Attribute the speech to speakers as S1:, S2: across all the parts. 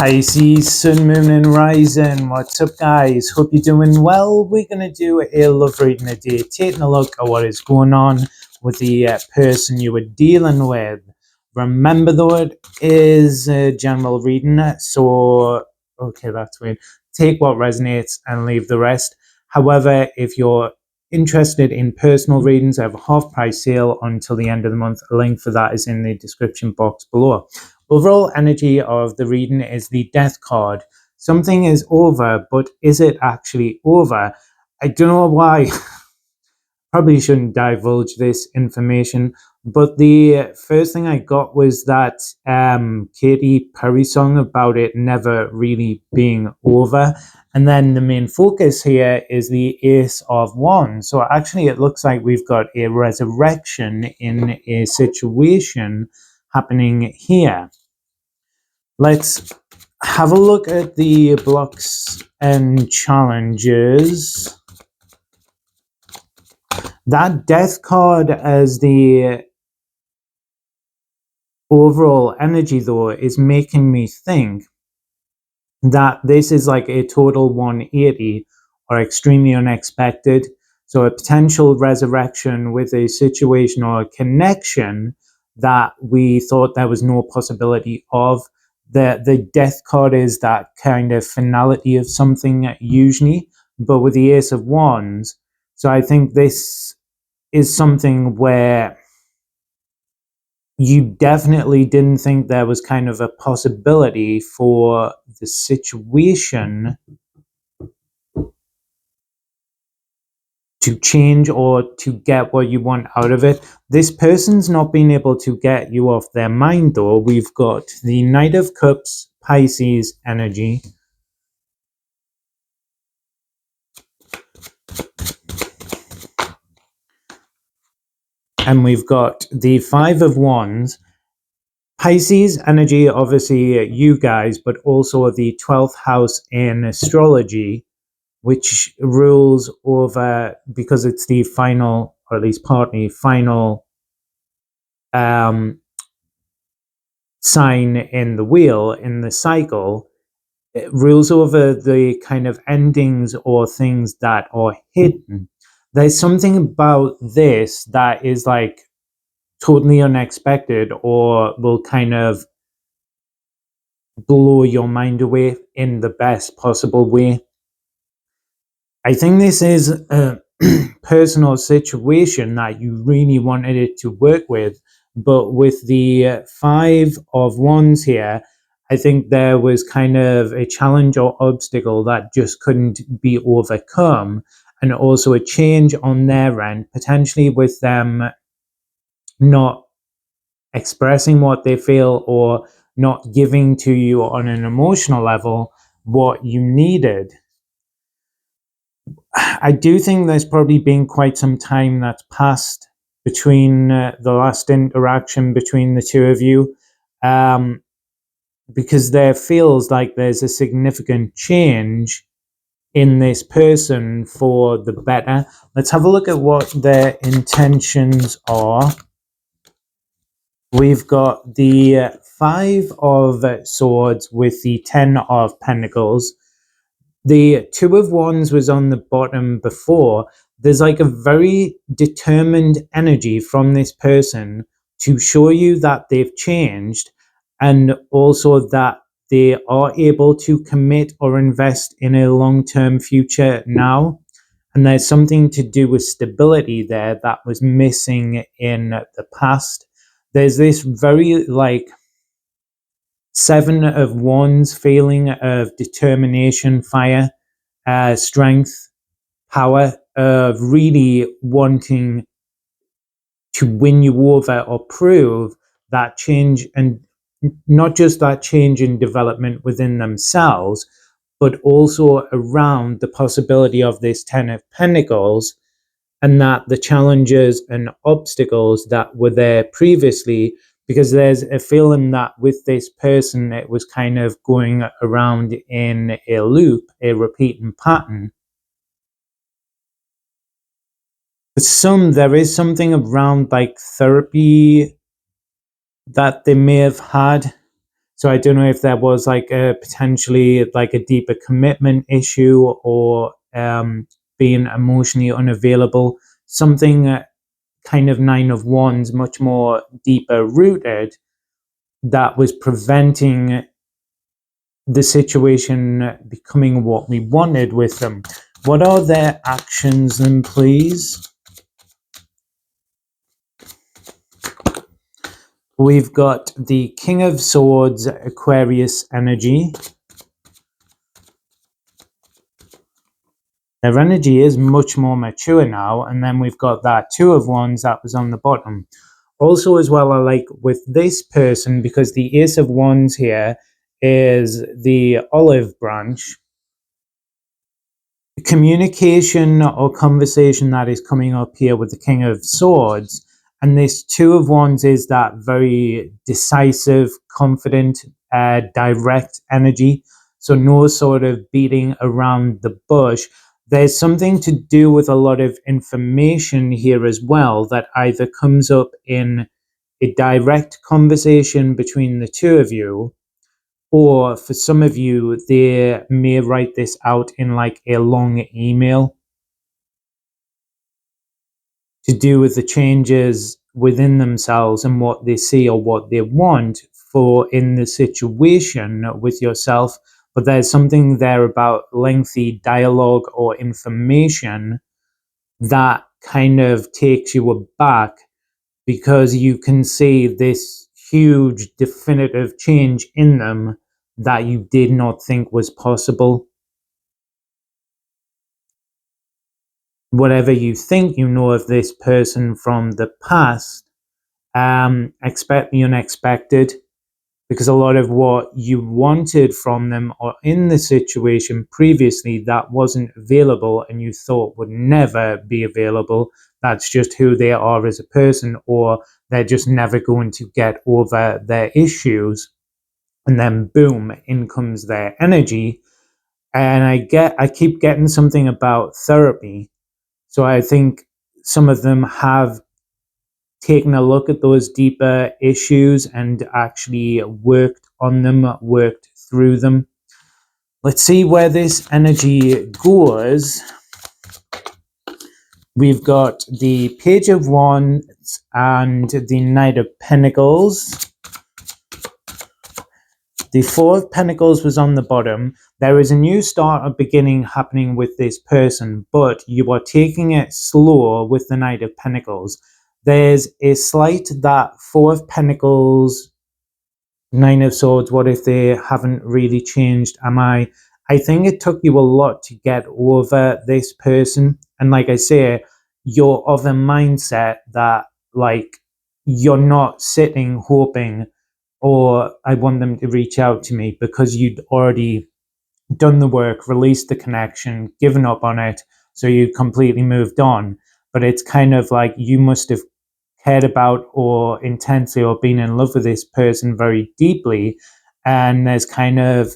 S1: Pisces, Sun, Moon, and Rising. What's up, guys? Hope you're doing well. We're going to do a love reading today, taking a look at what is going on with the person you were dealing with. Remember, though, it is a general reading, so, okay, that's weird. Take what resonates and leave the rest. However, if you're interested in personal readings, I have a half-price sale until the end of the month. A link for that is in the description box below. Overall energy of the reading is the Death card. Something is over, but is it actually over? I don't know why. Probably shouldn't divulge this information, but the first thing I got was that Katy Perry song about it never really being over. And then the main focus here is the Ace of Wands. So actually it looks like we've got a resurrection in a situation happening here. Let's have a look at the blocks and challenges. That Death card as the overall energy, though, is making me think that this is like a total 180 or extremely unexpected. So a potential resurrection with a situation or a connection that we thought there was no possibility of. The Death card is that kind of finality of something usually, but with the Ace of Wands. So I think this is something where you definitely didn't think there was kind of a possibility for the situation to change or to get what you want out of it. This person's not been able to get you off their mind, though. We've got the Knight of Cups, Pisces energy. And we've got the Five of Wands. Pisces energy, obviously you guys, but also the 12th house in astrology, which rules over, because it's the final, or at least partly final sign in the wheel, in the cycle. It rules over the kind of endings or things that are hidden. There's something about this that is like totally unexpected or will kind of blow your mind away in the best possible way. I think this is a personal situation that you really wanted it to work with, but with the Five of Wands here, I think there was kind of a challenge or obstacle that just couldn't be overcome, and also a change on their end, potentially with them not expressing what they feel or not giving to you on an emotional level what you needed. I do think there's probably been quite some time that's passed between the last interaction between the two of you, because there feels like there's a significant change in this person for the better. Let's have a look at what their intentions are. We've got the Five of Swords with the Ten of Pentacles. The Two of Wands was on the bottom before. There's like a very determined energy from this person to show you that they've changed, and also that they are able to commit or invest in a long-term future now. And there's something to do with stability there that was missing in the past. There's this very like Seven of Wands feeling of determination, fire, strength, power, of really wanting to win you over or prove that change, and not just that change in development within themselves, but also around the possibility of this Ten of Pentacles, and that the challenges and obstacles that were there previously, because there's a feeling that with this person, it was kind of going around in a loop, a repeating pattern. For some, there is something around like therapy that they may have had. So I don't know if there was like a potentially like a deeper commitment issue, or being emotionally unavailable, something kind of Nine of Wands, much more deeper rooted, that was preventing the situation becoming what we wanted with them. What are their actions then, please? We've got the King of Swords, Aquarius energy. Their energy is much more mature now. And then we've got that Two of Wands that was on the bottom. Also, as well, I like with this person, because the Ace of Wands here is the olive branch, communication or conversation that is coming up here with the King of Swords. And this Two of Wands is that very decisive, confident, direct energy. So no sort of beating around the bush. There's something to do with a lot of information here as well that either comes up in a direct conversation between the two of you, or for some of you, they may write this out in like a long email to do with the changes within themselves and what they see or what they want for in the situation with yourself. But there's something there about lengthy dialogue or information that kind of takes you aback, because you can see this huge definitive change in them that you did not think was possible. Whatever you think you know of this person from the past, expect the unexpected, because a lot of what you wanted from them or in the situation previously that wasn't available and you thought would never be available, that's just who they are as a person, or they're just never going to get over their issues. And then boom, in comes their energy. And I keep getting something about therapy. So I think some of them have taken a look at those deeper issues and actually worked on them, worked through them. Let's see where this energy goes. We've got the Page of Wands and the Knight of Pentacles. The Four of Pentacles was on the bottom. There is a new start, a beginning happening with this person, but you are taking it slow with the Knight of Pentacles. There's a slight that Four of Pentacles, Nine of Swords, what if they haven't really changed? I think it took you a lot to get over this person. And like I say, you're of a mindset that like you're not sitting hoping, or I want them to reach out to me, because you'd already done the work, released the connection, given up on it. So you completely moved on. But it's kind of like you must have cared about or intensely or been in love with this person very deeply. And there's kind of,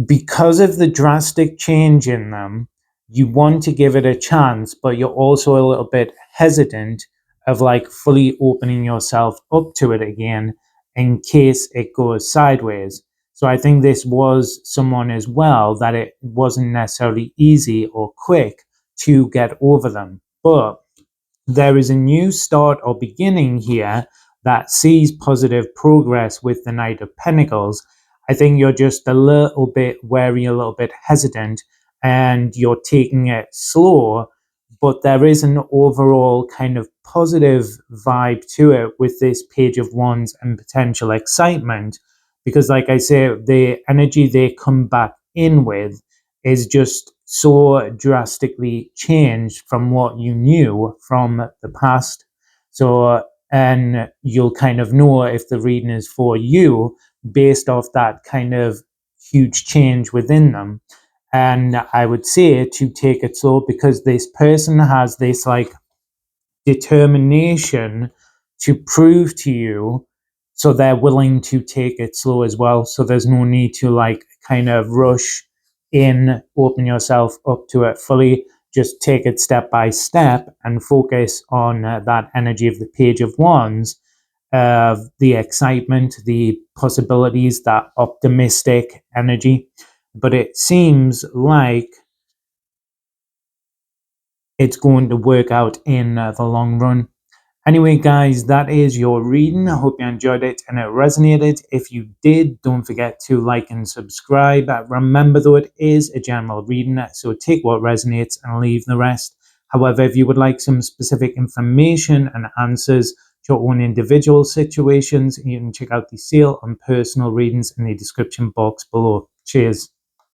S1: because of the drastic change in them, you want to give it a chance, but you're also a little bit hesitant of like fully opening yourself up to it again in case it goes sideways. So I think this was someone as well that it wasn't necessarily easy or quick to get over them. But there is a new start or beginning here that sees positive progress with the Knight of Pentacles. I think you're just a little bit wary, a little bit hesitant, and you're taking it slow. But there is an overall kind of positive vibe to it with this Page of Wands and potential excitement. Because, like I say, the energy they come back in with is just so drastically changed from what you knew from the past. So, and you'll kind of know if the reading is for you based off that kind of huge change within them. And I would say to take it slow, because this person has this like determination to prove to you, so they're willing to take it slow as well. So there's no need to like kind of rush in, open yourself up to it fully. Just take it step by step and focus on that energy of the Page of Wands, the excitement, the possibilities, that optimistic energy. But it seems like it's going to work out in the long run. Anyway, guys, that is your reading. I hope you enjoyed it and it resonated. If you did, don't forget to like and subscribe. Remember, though, it is a general reading, so take what resonates and leave the rest. However, if you would like some specific information and answers to your own individual situations, you can check out the sale on personal readings in the description box below. Cheers.